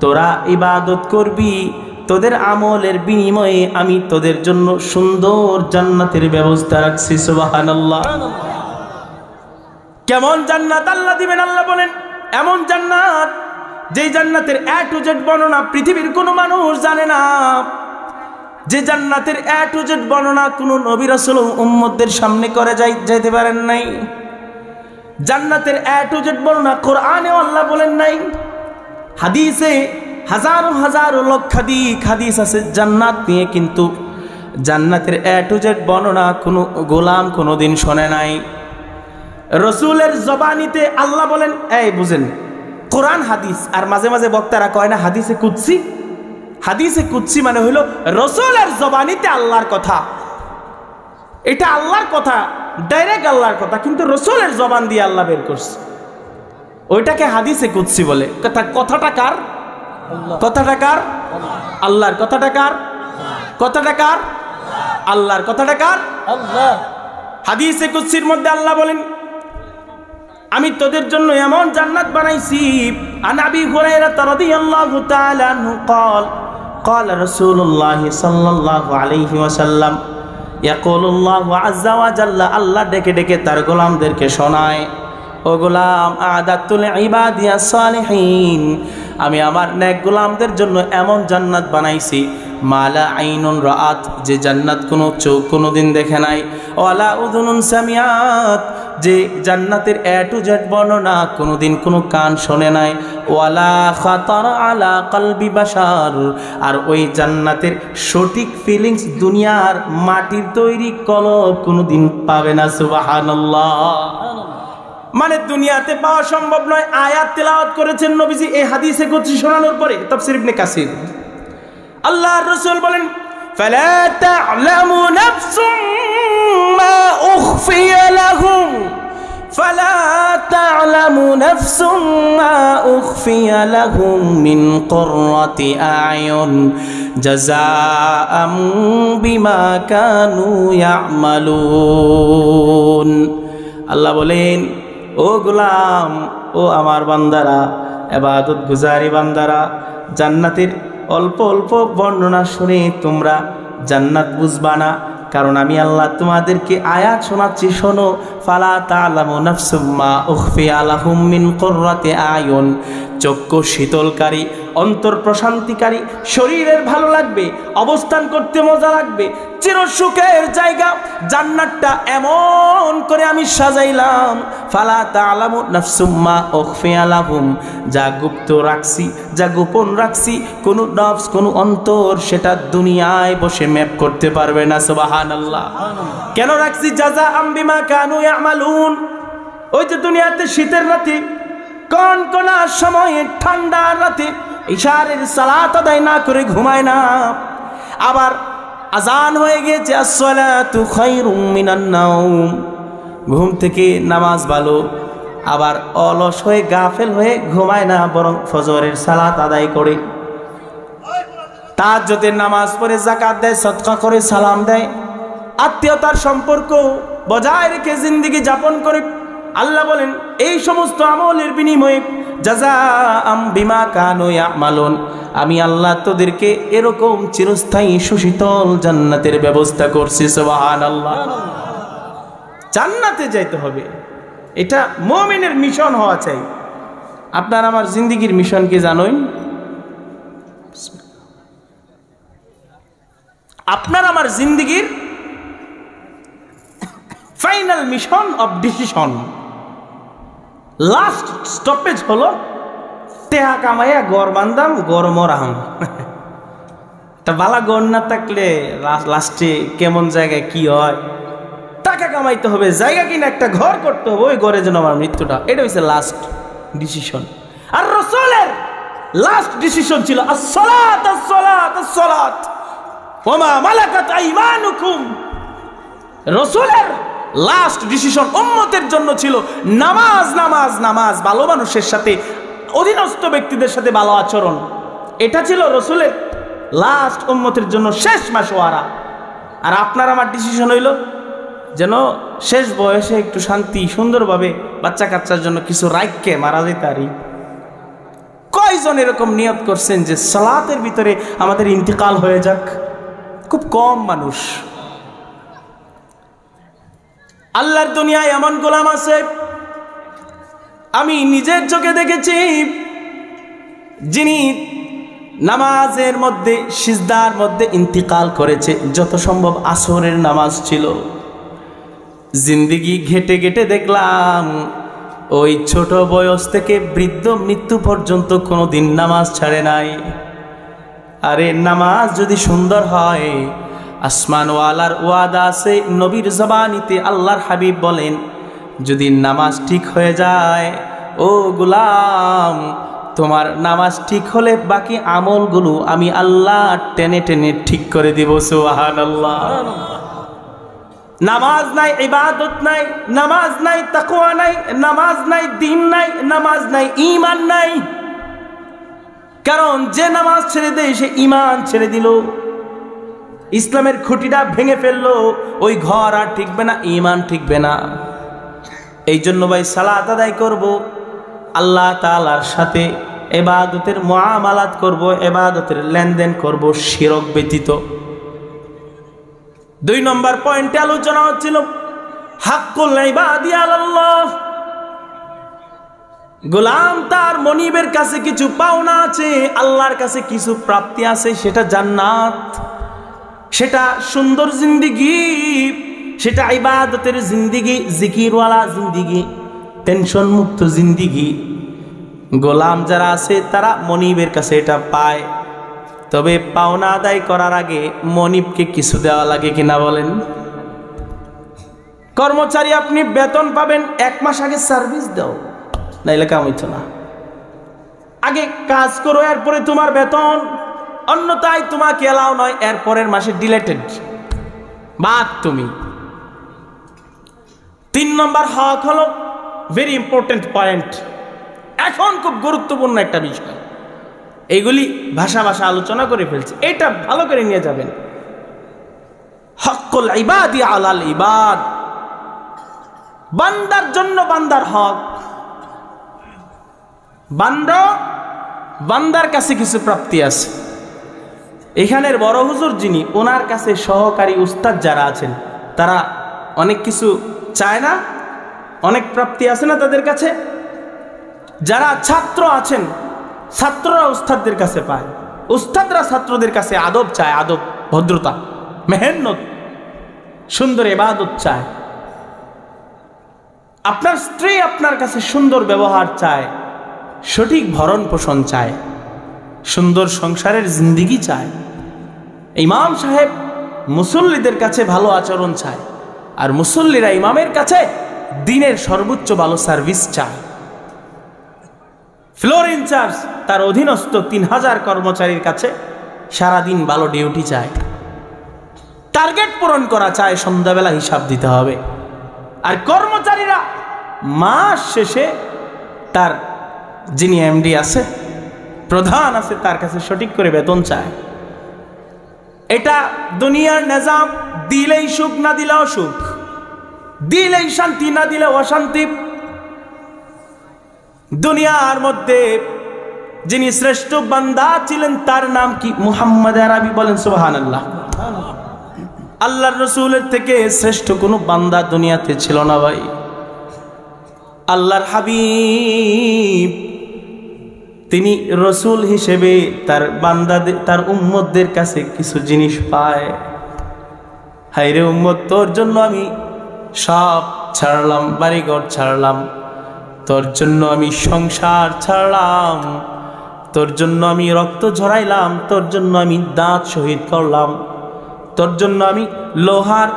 তোরা ইবাদত করবি, তোদের আমলের বিনিময়ে আমি তোদের জন্য সুন্দর জান্নাতের ব্যবস্থা রাখছি। সুবহানাল্লাহ। কেমন জান্নাত আল্লাহ দিবেন? আল্লাহ বলেন এমন জান্নাত, যেই জান্নাতের A to Z বর্ণনা পৃথিবীর কোনো মানুষ জানে না, যে জান্নাতের A to Z বর্ণনা কোনো নবী রাসূল উম্মতদের সামনে করে যাইতে পারেন নাই। জান্নাতের A to Z বর্ণনা কোরআনে আল্লাহ বলেন নাই, হাদিসে হাজারো হাজারো লক্ষাধিক হাদিস আছে জান্নাত নিয়ে, কিন্তু জান্নাতের A to Z বর্ণনা কোনো গোলাম কোনোদিন শোনে নাই। রসুলের জবানিতে আল্লাহ বলেন, এই বুঝেন, কোরআন হাদিস আর মাঝে মাঝে বক্তারা কয় না হাদিসে কুদসি। হাদিসে কুদসি মানে হইল রসুলের জবানিতে আল্লাহর কথা, এটা আল্লাহর কথা, ডাইরেক্ট আল্লাহর কথা, কিন্তু রসুলের জবান দিয়ে আল্লাহ বের করছে, ওইটাকে হাদিসে কুদসি বলে। কথাটা কার? কথাটা কার? আল্লাহর। কথাটা কার? কথাটা কার? আল্লাহর। কথাটা কার? আল্লাহ। হাদিসে কুদসির মধ্যে আল্লাহ বলেন, আমি তোদের জন্য এমন জান্নাত বানাইছি। আন আবি হুরায়রা রাদিয়াল্লাহু তাআলা আনহু قال قال رسول الله صلى الله عليه وسلم يقول الله عز وجل, আল্লাহ ডেকে ডেকে তার গোলামদেরকে শোনায়, ও গোলাম, আদাতুল ইবাদিয়াস সালিহিন, আমি আমার নেক গোলামদের জন্য এমন জান্নাত বানাইছি, মালা আইনুন রাআত, যে জান্নাত কোনো চোখ কোনোদিন দেখে নাই, ওয়ালা উযুনুন সামিআত, যে জান্নাতের এ টু জেড বর্ণনা কোনোদিন কোনো কান শোনে নাই, ওয়ালা খাতার আলা কলবি বাশার, আর ওই জান্নাতের সঠিক ফিলিংস দুনিয়ার মাটির তৈরি কলব কোনোদিন পাবে না। সুবহানাল্লাহ। মানে দুনিয়াতে পাওয়া সম্ভব নয়। আয়াত তেলাওয়াত করেছেন নবীজি এই হাদিসে কুদসি শোনানোর পরে তাফসীর ইবনে কাসির। আল্লাহর রাসূল বলেন, ফালা তা'লামু নাফসুম মা উখফিয়া লাহুম, ফালা তা'লামু নাফসুম মা উখফিয়া লাহুম মিন কুররাতি আ'য়ুন জাযাআম বিমা কানু ইয়া'মালুন। আল্লাহ বলেন, ও গোলাম, ও আমার বান্দারা, ইবাদত গুজারি বান্দারা, জান্নাতের অল্প অল্প বর্ণনা শুনে তোমরা জান্নাত বুঝবা না, কারণ আমি আল্লাহ তোমাদেরকে আয়াত শোনাচ্ছি, শোনো। ফালা তা'লামু নাফসুম মা উখফিয়া লাহুম মিন কুররাতি আয়ুন, চক্ষু শীতলকারী, অন্তর প্রশান্তিকারী, শরীরের ভালো লাগবে, অবস্থান করতে মজা লাগবে, চিরসুখের জায়গা জান্নাতটা এমন করে আমি সাজাইলাম। ফালা তা'লামু নাফসুম মা উখফিয়া লাহুম, যা গুপ্ত রাখছি, যা গোপন রাখছি, কোন নফস, কোন অন্তর সেটা দুনিয়ায় বসে ম্যাপ করতে পারবে না। সুবহানাল্লাহ। কেন রাখছি? জাযাআম বিমা কানু ইয়ামালুন। ওই যে দুনিয়াতে শীতের রাতে, কনকনা সময়ে, ঠান্ডার রাতে ইশারের সালাত আদায় না করে ঘুমায় না, আবার আজান হয়ে গেছে আসসালাতু খায়রুম মিনান নাওম, ঘুম থেকে নামাজ ভালো, আবার অলস হয়ে গাফেল হয়ে ঘুমায় না, বরং ফজরের সালাত আদায় করে, তাহাজ্জুদের নামাজ পড়ে, যাকাত দেয়, সদকা করে, সালাম দেয়, আত্মীয়তার সম্পর্ক বজায় রেখে জিন্দেগি যাপন করে। আল্লাহ বলেন, এই সমস্ত আমলের বিনিময়ে জাযাআম বিমা কানু ইয়ামালুন, আমি আল্লাহ তোদেরকে এরকম চিরস্থায়ী সুশীতল জান্নাতের ব্যবস্থা করছি। সুবহানাল্লাহ। জান্নাতে যাইতে হবে, এটা মুমিনের মিশন হওয়া চাই। আপনার আমার জিন্দেগির মিশন কি জানেন? আপনার আমার জিন্দেগির final mission of decision, last stoppage হলো টেহা কামাইয়া গড় বান্দাম, গড় মরাম। তা বালা গড় না থাকলে লাস্টে কেমন জায়গায় কি হয়? টাকা কামাইতে হবে, জায়গা কিনে একটা ঘর করতে হবে, ওই ঘরে যেন আমার মৃত্যুটা, এটা হচ্ছে লাস্ট ডিসিশন। আর রাসূলের লাস্ট ডিসিশন ছিল as-salat as-salat as-salat ওয়া মা মালাকাত আইমানুকুম। রাসূলের লাস্ট ডিসিশন উম্মতের জন্য ছিল নামাজ, নামাজ, নামাজ, ভালো মানুষের সাথে, অধীনস্থ ব্যক্তিদের সাথে ভালো আচরণ। এটা ছিল রাসূলের লাস্ট উম্মতের জন্য শেষ মাসওয়ারা। আর আপনার আমার ডিসিশন হইল যেন শেষ বয়সে একটু শান্তি সুন্দরভাবে বাচ্চা কাচ্চার জন্য কিছু রাখকে মারা যেতে পারি। কয়জন এরকম নিয়ত করছেন যে সালাতের ভিতরে আমাদের ইন্তেকাল হয়ে যাক? খুব কম মানুষ। আল্লাহর দুনিয়ায় এমন গোলাম আছে, আমি নিজের চোখে দেখেছি, যিনি নামাজের মধ্যে, সিজদার মধ্যে ইন্তিকাল করেছে। যত সম্ভব আসরের নামাজ ছিল। জিন্দেগি ঘেটে ঘেটে দেখলাম ওই ছোট বয়স থেকে বৃদ্ধ মৃত্যু পর্যন্ত কোনোদিন নামাজ ছাড়ে নাই। আরে নামাজ যদি সুন্দর হয়, আসমানওয়ালার ওয়াদা আছে, নবীর জবানিতে আল্লাহর হাবিব বলেন, যদি নামাজ ঠিক হয়ে যায়, ও গোলাম, তোমার নামাজ ঠিক হলে বাকি আমলগুলো আমি আল্লাহ টেনে টেনে ঠিক করে দিব। সুবহানাল্লাহ। নামাজ নাই, ইবাদত নাই, নামাজ নাই, তাকওয়া নাই, নামাজ নাই, দ্বীন নাই, নামাজ নাই, ঈমান নাই। কারণ যে নামাজ ছেড়ে দেয় সে ঈমান ছেড়ে দিল, ইসলামের খুঁটিটা ভেঙে ফেললো, ওই ঘর আর ঠিকবে না, ঈমান ঠিকবে না। এই জন্য ভাই সালাত আদায় করব, আল্লাহ তাআলার সাথে ইবাদতের মুআমালাত করব, ইবাদতের লেনদেন করব শিরক ব্যতীত। 2 নম্বর পয়েন্টে আলোচনা হচ্ছিল হাক্কুল ইবাদি আলাল্লাহ। গোলাম তার মনিবের কাছে কিছু পাওনা আছে, আল্লাহর কাছে কিছু প্রাপ্তি আছে, সেটা জান্নাত, সেটা সুন্দর জিন্দেগি, সেটা ইবাদতের জিন্দিগি, জিকিরওয়ালা জিন্দিগি, টেনশন মুক্ত জিন্দিগি। গোলাম যারা আছে তারা মনিবের কাছে এটা পায়। তবে পাওনা আদায় করার আগে মনিবকে কিছু দেওয়া লাগে কিনা বলেন? কর্মচারী আপনি বেতন পাবেন 1 মাস আগে সার্ভিস দাও, নাইলে কাম হইতো না। আগে কাজ করো, এরপরে তোমার বেতন, অন্যথায় তোমাকে এলাও নয়, এরপরের মাসে ডিলেটেড বাদ তুমি। 3 নম্বর হক হলো ভেরি ইম্পর্টেন্ট পয়েন্ট, এখন খুব গুরুত্বপূর্ণ একটা বিষয়। এইগুলি ভাষা আলোচনা করে ফেলছে, এটা ভালো করে নিয়ে যাবেন। হকুল ইবাদি আলাল ইবাদ, বান্দার জন্য বান্দার হক। বান্দার কাছে কিছু প্রাপ্তি আছে। এখানের বড় হুজুর যিনি, ওনার কাছে সহকারী উস্তাদ যারা আছেন তারা অনেক কিছু চায় না, অনেক প্রাপ্তি আছে না তাদের কাছে। যারা ছাত্র আছেন, ছাত্ররা উস্তাদদের কাছে পায়, উস্তাদরা ছাত্রদের কাছে আদব চায়, আদব, ভদ্রতা, মেহনত, সুন্দর ইবাদত চায়। আপনার স্ত্রী আপনার কাছে সুন্দর ব্যবহার চায়, সঠিক ভরণ পোষণ চায়, সুন্দর সংসারের জিন্দিগি চায়। ইমাম সাহেব মুসল্লিদের কাছে ভালো আচরণ চায়, আর মুসল্লিরা ইমামের কাছে দিনের সর্বোচ্চ ভালো সার্ভিস চায়। ফ্লোর ইনচার্জ তার অধীনস্থ 3000 কর্মচারীর কাছে সারাদিন ভালো ডিউটি চায়, টার্গেট পূরণ করা চায়, সন্ধ্যাবেলা হিসাব দিতে হবে। আর কর্মচারীরা মাস শেষে তার যিনি এমডি আছে, প্রধান আছে, তার কাছে সঠিক করে বেতন চায়। এটা দুনিয়ার নিজাম, দিলেই সুখ, না দিলে অসুখ, দিলেই শান্তি, না দিলে অশান্তি। দুনিয়ার মধ্যে যিনি শ্রেষ্ঠ বান্দা ছিলেন তার নাম কি? মুহাম্মদ আরবি, বলেন সুবহানাল্লাহ। আল্লাহর রসুলের থেকে শ্রেষ্ঠ কোনো বান্দা দুনিয়াতে ছিল না ভাই। আল্লাহর হাবিব তিনি রসুল হিসেবে তার বান্দাদের, তার উম্মতদের কাছে কিছু জিনিস পায়। হায়রে উম্মত, তোর জন্য আমি সব ছাড়লাম, বাড়িঘর ছাড়লাম, তোর জন্য আমি সংসার ছাড়লাম, তোর জন্য আমি রক্ত ঝরাইলাম, তোর জন্য আমি দাঁত শহীদ করলাম, তোর জন্য আমি লোহার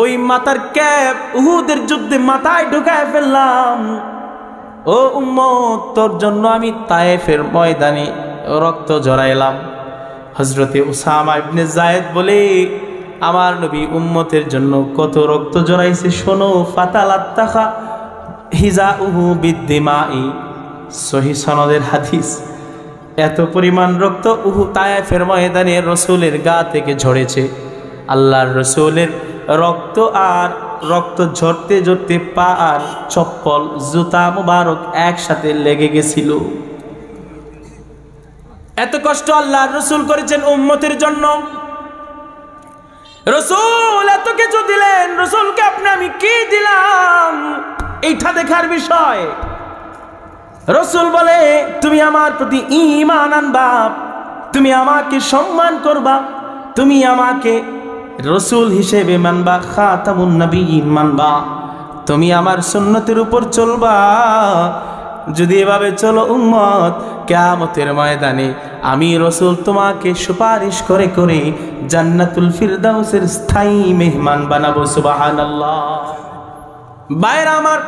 ওই মাথার ক্যাপ উহুদের যুদ্ধে মাথায় ঢুকায় ফেললাম। ও উম্মত, তোর জন্য আমি তায়েফের ময়দানে রক্ত ঝরাইলাম। হযরতে উসামা ইবনে যায়েদ বলে, আমার নবী উম্মতের জন্য কত রক্ত ঝরাইছে শোনো। ফাতালাত্তাখা হিজাউহু বিদ্দিমাই, সহিহ সনদের হাদিস। এত পরিমাণ রক্ত তায়েফের ময়দানে রসুলের গা থেকে ঝরেছে। আল্লাহর রসুলের রক্ত আর রক্ত ঝরতে ঝরতে পা আর চপ্পল, জুতা মুবারক একসাথে লেগে গেছিল। এত কষ্ট আল্লাহর রসুল করেছেন উম্মতের জন্য। রসুল এত কিছু দিলেন, রসুলকে আপনি আমি কি দিলাম এইটা দেখার বিষয়। রসুল বলে, তুমি আমার প্রতি ঈমান আনবা, তুমি আমাকে সম্মান করবা, তুমি আমাকে রসুল হিসেবে মানবা, খাতামুন নবিয়্যিন মানবা, তুমি আমার সুন্নতের উপর চলবা। যদি এভাবে চলো উম্মত, কিয়ামতের ময়দানে আমি রসুল তোমাকে সুপারিশ করে করে জান্নাতুল ফিরদাউসের স্থায়ী মেহমান বানাবো। সুবহানাল্লাহ। বাইরে আমার,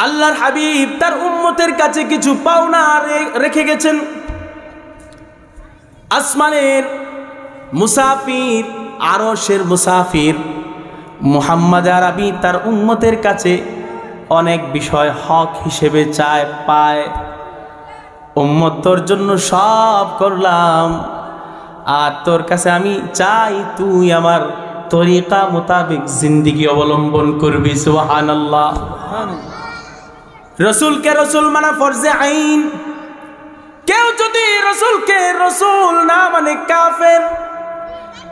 আল্লাহর হাবিব তার উম্মতের কাছে কিছু পাওনা রেখে গেছেন। আসমানের মুসাফির, আরশের মুসাফির মুহাম্মদ আরবি তার উম্মতের কাছে অনেক বিষয় হক হিসেবে চায়, পায়। উম্মত, তোর জন্য সব করলাম, আর তোর কাছে আমি চাই তুই আমার তরিকা মোতাবেক জিন্দেগি অবলম্বন করবি। সুবহানাল্লাহ। রসুলকে রসুল মানা ফরজে আইন। কেউ যদি রসুলকে রসুল না মানে কাফের,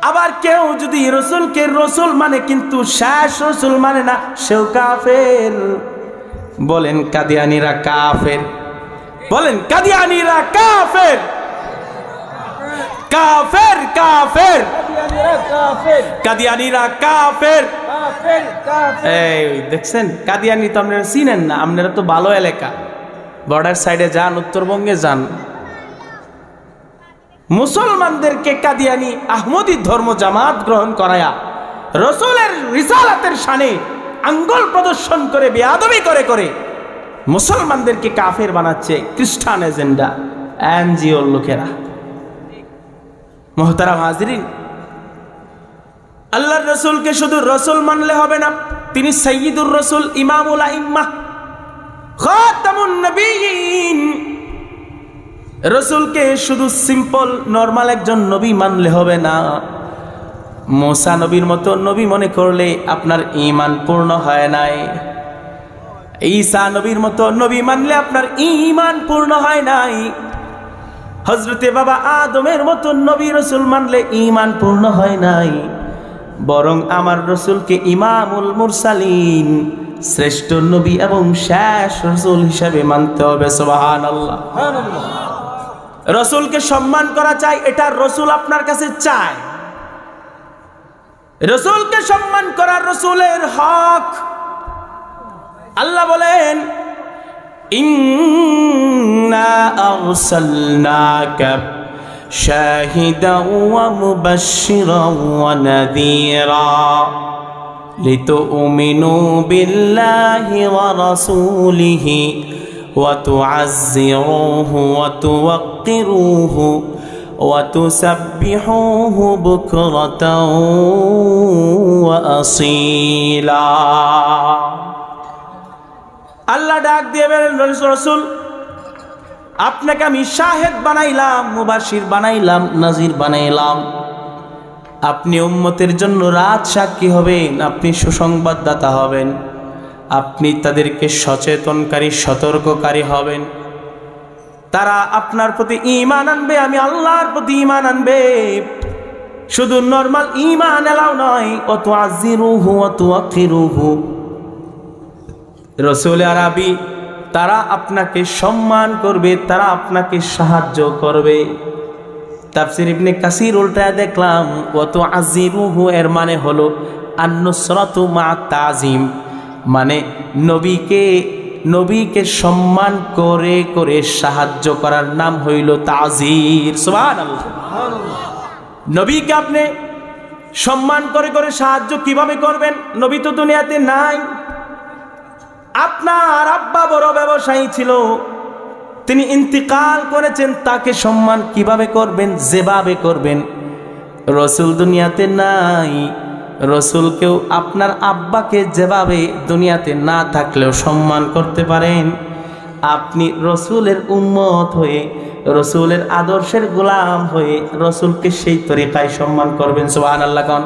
আবার কেউ যদি রসুলকে রসুল মানে কিন্তু শেষ রসুল মানে না, সেও কাফের। বলেন কাদিয়ানীরা কাফের, বলেন কাদিয়ানীরা কাফের। কাফের কাফের, কাদিয়ানিরা কাফের। এই দেখছেন, কাদিয়ানি তো আপনারা চিনেন না, আপনারা তো ভালো এলাকা, বর্ডার সাইডে যান, উত্তরবঙ্গে যান, মুসলমানদেরকে কাদিয়ানি আহমদী ধর্ম জামাত গ্রহণ করায়া রসুলের রিসালাতের শানে আঙ্গুল প্রদর্শন করে বেয়াদবি করে করে মুসলমানদেরকে কাফের বানাচ্ছে খ্রিস্টান এজেন্ডা এনজিওর লোকেরা। মোহতারাম হাজিরিন, আল্লাহর রসুলকে শুধু রসুল মানলে হবে না, তিনি সাইয়্যিদুর রসুল, ইমামুল আইম্মাহ, খাতামুন নবিয়্যিন। রসুলকে শুধু সিম্পল নরমাল একজন নবী মানলে হবে না। মুসা নবীর মতো নবী মনে করলে আপনার ঈমান পূর্ণ হয় নাই। ঈসা নবীর মতো নবী মানলে আপনার ঈমান পূর্ণ হয় নাই। হযরতে বাবা আদমের মতো নবী রসুল মানলে ঈমান পূর্ণ হয় নাই। বরং আমার রসুলকে ইমামুল মুরসালিন, শ্রেষ্ঠ নবী এবং শেষ রসুল হিসেবে মানতে হবে। সুবহানাল্লাহ। রসুলকে সম্মান করা চাই, এটা রসুল আপনার কাছে চায়। রসুলকে সম্মান করা রসুলের হক। আল্লাহ বলেন, ইন্না আরসালনাকা শাহিদান ওয়া মুবাশশিরান ওয়া নাযীরা লিতুমিনু বিল্লাহি ওয়া রাসূলিহি ওয়া তুআজ্জিরুহু ওয়া তুওয়াক্কিরুহু ওয়া তুসাব্বিহুহু বুকরাতাও ওয়া আসীলা। আল্লাহ ডাক দিয়ে বলেন, রসুল আপনাকে আমি শাহেদ বানাইলাম, মুবাশির বানাইলাম, নাজির বানাইলাম। আপনি উম্মতের জন্য রাত সাক্ষী হবেন, আপনি সুসংবাদদাতা হবেন, আপনি তাদেরকে সচেতনকারী, সতর্ককারী হবেন। তারা আপনার প্রতি ঈমান আনবে, আমি আল্লাহর প্রতি ঈমান আনবে। শুধু নরমাল ঈমান এলাও নয়, ওয়া তুআজ্জিরুহু ওয়া তুওয়াক্কিরুহু। রাসূল আরবি, তারা আপনাকে সম্মান করবে, তারা আপনাকে সাহায্য করবে। তাফসীর ইবনে কাসির উল্টায় দেখলাম, ওয়া তুআজ্জিরুহু এর মানে হলো আন-নুসরাতু মা তাযিম, মানে নবীকে সম্মান করে করে সাহায্য করার নাম হইল তাজির। সুবহানাল্লাহ। নবীকে আপনি সম্মান করে করে সাহায্য কিভাবে করবেন? নবী তো দুনিয়াতে নাই। আপনার আব্বা বড় ব্যবসায়ী ছিল, তিনি ইন্তিকাল করেছেন, তাকে সম্মান কিভাবে করবেন? যেভাবে করবেন। রসুল দুনিয়াতে নাই, রসুলকেও আপনার আব্বাকে যেভাবে দুনিয়াতে না থাকলেও সম্মান করতে পারেন, আপনি রসুলের উম্মত হয়ে, রসুলের আদর্শের গোলাম হয়ে রসুলকে সেই তরিকায় সম্মান করবেন। সুবহানাল্লাহ। কোন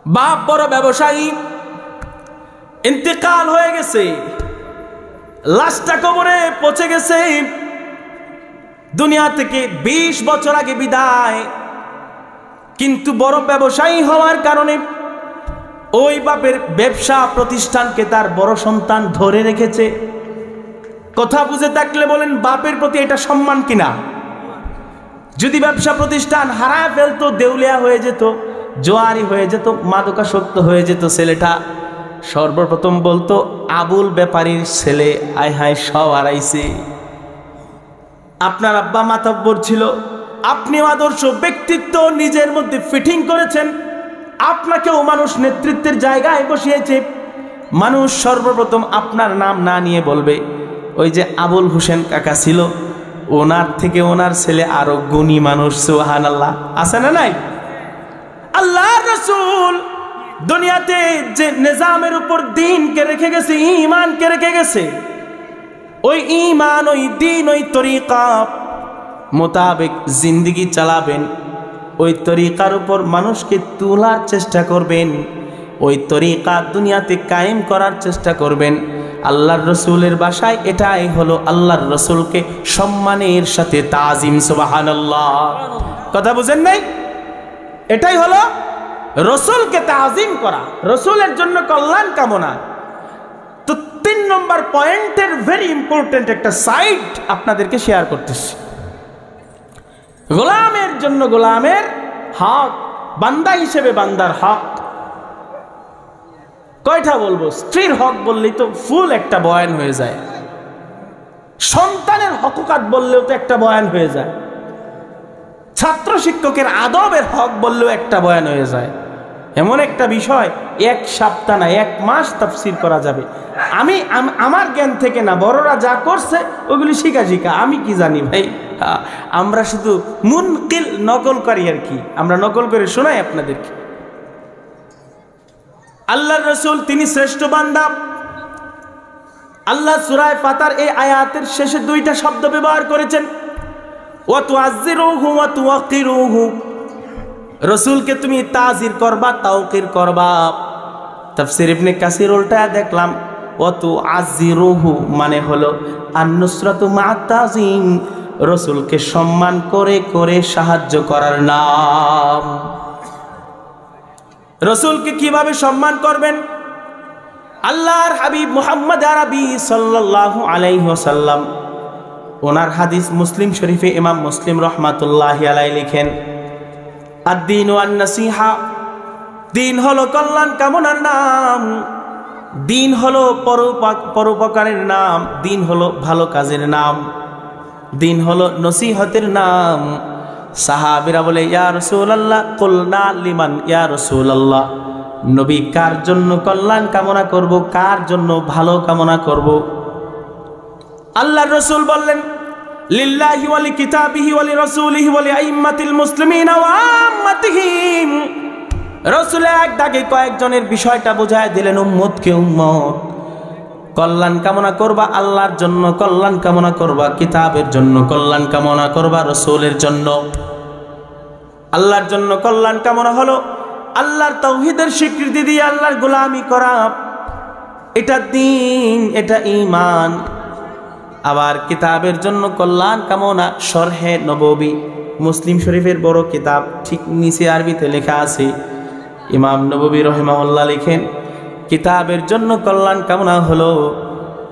বাপ বড় ব্যবসায়ী, ইন্তেকাল হয়ে গেছে, লাশটা কবরে পচে গেছে, দুনিয়া থেকে 20 বছর আগে বিদায়। কিন্তু বড় ব্যবসায়ী হওয়ার কারণে ওই বাপের ব্যবসা প্রতিষ্ঠানকে তার বড় সন্তান ধরে রেখেছে। কথা বুঝে থাকলে বলেন, বাপের প্রতি এটা সম্মান কিনা? যদি ব্যবসা প্রতিষ্ঠান হারায় ফেলতো, দেউলিয়া হয়ে যেত, জোয়ারি হয়ে যেত, মাদকাসক্ত হয়ে যেত, ছেলেটা সর্বপ্রথম বলতো, আবুল ব্যাপারীর ছেলে, আয় হায় সব হারাইছে। আপনার আব্বা মাতব্বর ছিল, আপনি আদর্শ ব্যক্তিত্ব নিজের মধ্যে ফিটিং করেছেন, আপনাকেও মানুষ নেতৃত্বের জায়গায় বসিয়েছে। মানুষ সর্বপ্রথম আপনার নাম না নিয়ে বলবে, ওই যে আবুল হোসেন কাকা ছিল, ওনার থেকে ওনার ছেলে আরো গুণী মানুষ। সুবহানাল্লাহ। আছে না নাই? আল্লাহর রাসূল দুনিয়াতে যে নিজামের উপর দ্বীনকে রেখে গেছে, ঈমানকে রেখে গেছে, ওই ঈমান, ওই দ্বীন, ওই তরিকা মোতাবেক জিন্দেগি চালাবেন। ওই তরিকার উপর মানুষকে তোলার চেষ্টা করবেন, ওই তরিকা দুনিয়াতে কায়েম করার চেষ্টা করবেন। আল্লাহর রসুলের ভাষায় এটাই হলো আল্লাহর রসুলকে সম্মানের সাথে তাজিম। সুবহানাল্লাহ। কথা বুঝেন নাই? এটাই হলো রসুলকে তাজিম করা, রসুলের জন্য কল্যাণ কামনা। তো 3 নম্বর পয়েন্টের ভেরি ইম্পর্টেন্ট একটা সাইড আপনাদেরকে শেয়ার করতেছি। গোলামের জন্য গোলামের হক, বান্দা হিসেবে বান্দার হক। কয়টা বলবো? স্ত্রীর হক বললেই তো ফুল একটা বয়ান হয়ে যায়, সন্তানের হকুকাত বললেও তো একটা বয়ান হয়ে যায়, ছাত্র শিক্ষকের আদবের হক বললেও একটা বয়ান হয়ে যায়। এমন একটা বিষয় এক সপ্তাহ না 1 মাস তাফসীর করা যাবে। আমি আমার জ্ঞান থেকে না, বড়রা যা করছে ওগুলি শিখা আমি কি জানি ভাই। আমরা শুধু মুনকিল নকল করি আর কি, আমরা নকল করে শোনাই আপনাদেরকে। আল্লাহর রাসূল তিনি শ্রেষ্ঠ বান্দা। আল্লাহ সূরা ফাতার এই আয়াতের শেষে 2টা শব্দ ব্যবহার করেছেন, ওয়া তুআজ্জিরুহু ওয়া তুওয়াক্কিরুহু। রাসূলকে তুমি তাজির করবা, তাওকির করবা। তাফসীর ইবনে কাসির উল্টায়া দেখলাম ওয়া তুআজ্জিরুহু মানে হলো আন-নুসরাতু মা'আত তাযীম, রাসূলকে সম্মান করে করে সাহায্য করার নাম। রাসূলকে কিভাবে সম্মান করবেন? আল্লাহর হাবিব মুহাম্মদ আরবি সাল্লাল্লাহু আলাইহি ওয়াসাল্লাম ওনার হাদিস মুসলিম শরীফে ইমাম মুসলিম রহমাতুল্লাহি আলাইহি লিখেন, আদ-দীন ওয়ান নাসিহা, দিন হলো কল্যাণ কামনার নাম, দিন হলো পরোপকারের নাম, দিন হলো ভালো কাজের নাম, দিন হলো নসিহতের নাম। সাহাবীরা বলে, ইয়া রাসূলুল্লাহ, কুলনা লিমান ইয়া রাসূলুল্লাহ, নবী কার জন্য কল্যাণ কামনা করব, কার জন্য ভালো কামনা করব? আল্লাহর রাসূল বললেন, লিল্লাহি ওয়া লিকিতাবিহি ওয়া লিরাসূলিহি ওয়া লিআইম্মাতিল মুসলিমিনা ওয়া আম্মাতিহিম। রাসূল এক দাগে কয়েকজনের বিষয়টা বোঝায় দিলেন, উম্মতকে উম্মত কল্যাণ কামনা করবা, আল্লাহর জন্য কল্যাণ কামনা করবা, কিতাবের জন্য কল্যাণ কামনা করবা, রাসূলের জন্য। আল্লাহর জন্য কল্যাণ কামনা হলো আল্লাহর তাওহীদের স্বীকৃতি দিয়ে আল্লাহর গোলামি করা, এটা দ্বীন, এটা ঈমান। আবার কিতাবের জন্য কল্যাণ কামনা, শরহে নববী মুসলিম শরীফের বড় কিতাব, ঠিক নিচে আরবিতে লেখা আছে, ইমাম নববী রাহিমাহুল্লাহ লিখেন, কিতাবের জন্য কল্যাণ কামনা হলো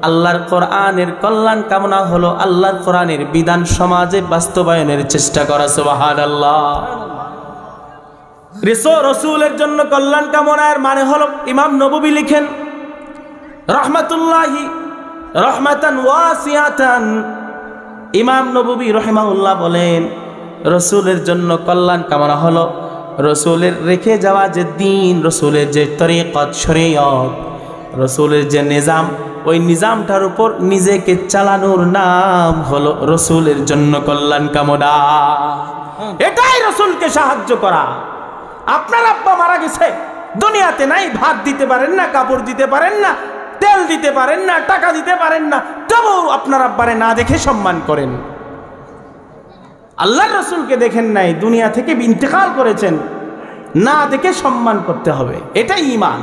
আল্লাহর কোরআনের কল্যাণ কামনা হলো আল্লাহর কোরআনের বিধান সমাজে বাস্তবায়নের চেষ্টা করা। সুবহানাল্লাহ। রাসূলের জন্য কল্যাণ কামনার মানে হলো, ইমাম নববী লিখেন রাহমাতুল্লাহি রাহমাতান ওয়াসিআতান, ইমাম নববী রাহিমাহুল্লাহ বলেন, রাসূলের জন্য কল্যাণ কামনা হলো রাসূলের রেখে যাওয়া যে দ্বীন, রাসূলের যে তরিকত শরীয়ত, রাসূলের যে নিজাম, ওই নিজামটার উপর নিজেকে চালানোর নাম হলো রাসূলের জন্য কল্যাণ কামনা। এটাই রাসূলকে সাহায্য করা। আপনার আব্বা মারা গেছে, দুনিয়াতে নাই, ভাত দিতে পারেন না, কাপড় দিতে পারেন না, তেল দিতে পারেন না, টাকা দিতে পারেন না, তবু আপনার আব্বারে না দেখে সম্মান করেন। আল্লাহর রাসূলকে দেখেন নাই, দুনিয়া থেকে ইন্তেকাল করেছেন, না দেখে সম্মান করতে হবে, এটাই ঈমান।